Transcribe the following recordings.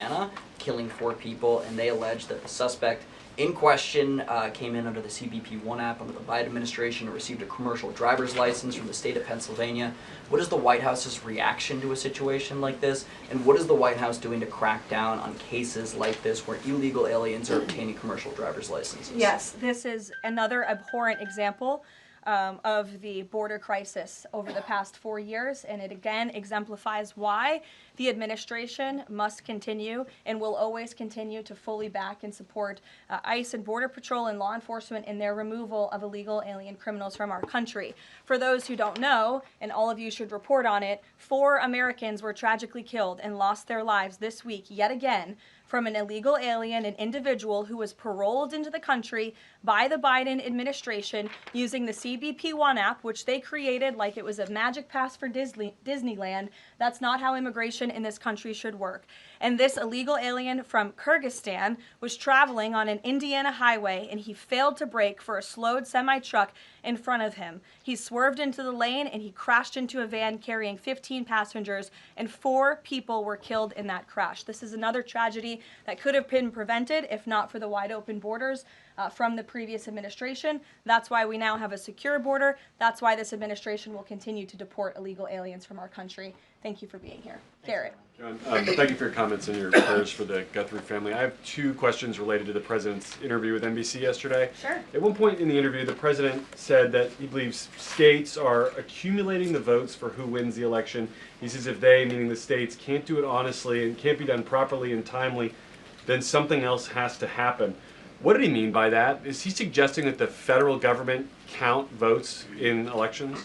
Anna, killing 4 people, and they allege that the suspect in question came in under the CBP-1 app under the Biden administration and received a commercial driver's license from the state of Pennsylvania. What is the White House's reaction to a situation like this, and what is the White House doing to crack down on cases like this where illegal aliens are obtaining commercial driver's licenses? Yes, this is another abhorrent example of the border crisis over the past 4 years, and it again exemplifies why the administration must continue and will always continue to fully back and support ICE and Border Patrol and law enforcement in their removal of illegal alien criminals from our country. For those who don't know, and all of you should report on it, 4 Americans were tragically killed and lost their lives this week yet again from an illegal alien, an individual who was paroled into the country by the Biden administration using the CBP-1 app, which they created like it was a magic pass for Disneyland. That's not how immigration in this country should work. And this illegal alien from Kyrgyzstan was traveling on an Indiana highway, and he failed to brake for a slowed semi-truck in front of him. He swerved into the lane and he crashed into a van carrying 15 passengers, and 4 people were killed in that crash. This is another tragedy that could have been prevented if not for the wide open borders from the previous administration. That's why we now have a secure border. That's why this administration will continue to deport illegal aliens from our country. Thank you for being here. Garrett. John, thank you for your comments and your prayers for the Guthrie family. I have 2 questions related to the president's interview with NBC yesterday. Sure. At one point in the interview, the president said that he believes states are accumulating the votes for who wins the election. He says if they, meaning the states, can't do it honestly and can't be done properly and timely, then something else has to happen. What did he mean by that? Is he suggesting that the federal government count votes in elections?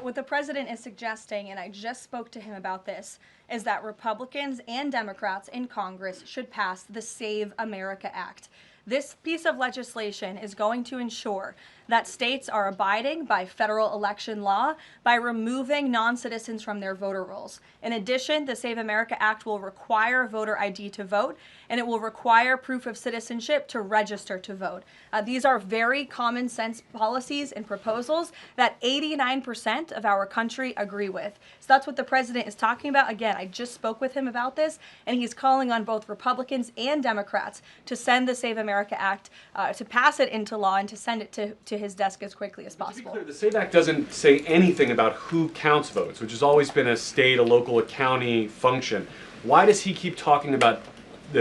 What the president is suggesting, and I just spoke to him about this, is that Republicans and Democrats in Congress should pass the Save America Act. This piece of legislation is going to ensure that states are abiding by federal election law by removing non-citizens from their voter rolls. In addition, the Save America Act will require voter ID to vote, and it will require proof of citizenship to register to vote. These are very common sense policies and proposals that 89% of our country agree with. So that's what the president is talking about. Again, I just spoke with him about this, and he's calling on both Republicans and Democrats to send the Save America Act, to pass it into law and to send it to his desk as quickly as possible. To be clear, the SAVE Act doesn't say anything about who counts votes, which has always been a state, a local, a county function. Why does he keep talking about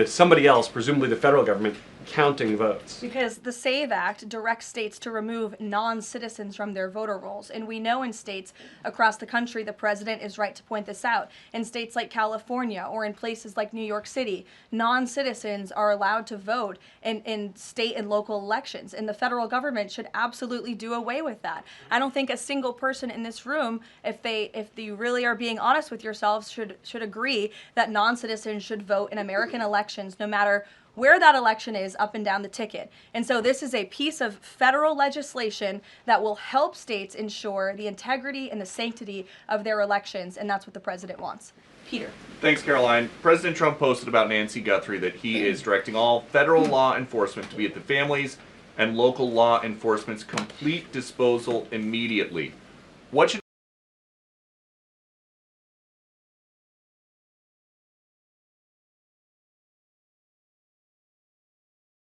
somebody else, presumably the federal government, counting votes? Because the SAVE Act directs states to remove non-citizens from their voter rolls. And we know in states across the country, the president is right to point this out. In states like California or in places like New York City, non-citizens are allowed to vote in state and local elections. And the federal government should absolutely do away with that. I don't think a single person in this room, if you really are being honest with yourselves, should agree that non-citizens should vote in American elections, no matter where that election is up and down the ticket. And so this is a piece of federal legislation that will help states ensure the integrity and the sanctity of their elections, and that's what the president wants. Peter. Thanks, Caroline. President Trump posted about Nancy Guthrie that he is directing all federal law enforcement to be at the families and local law enforcement's complete disposal immediately. What should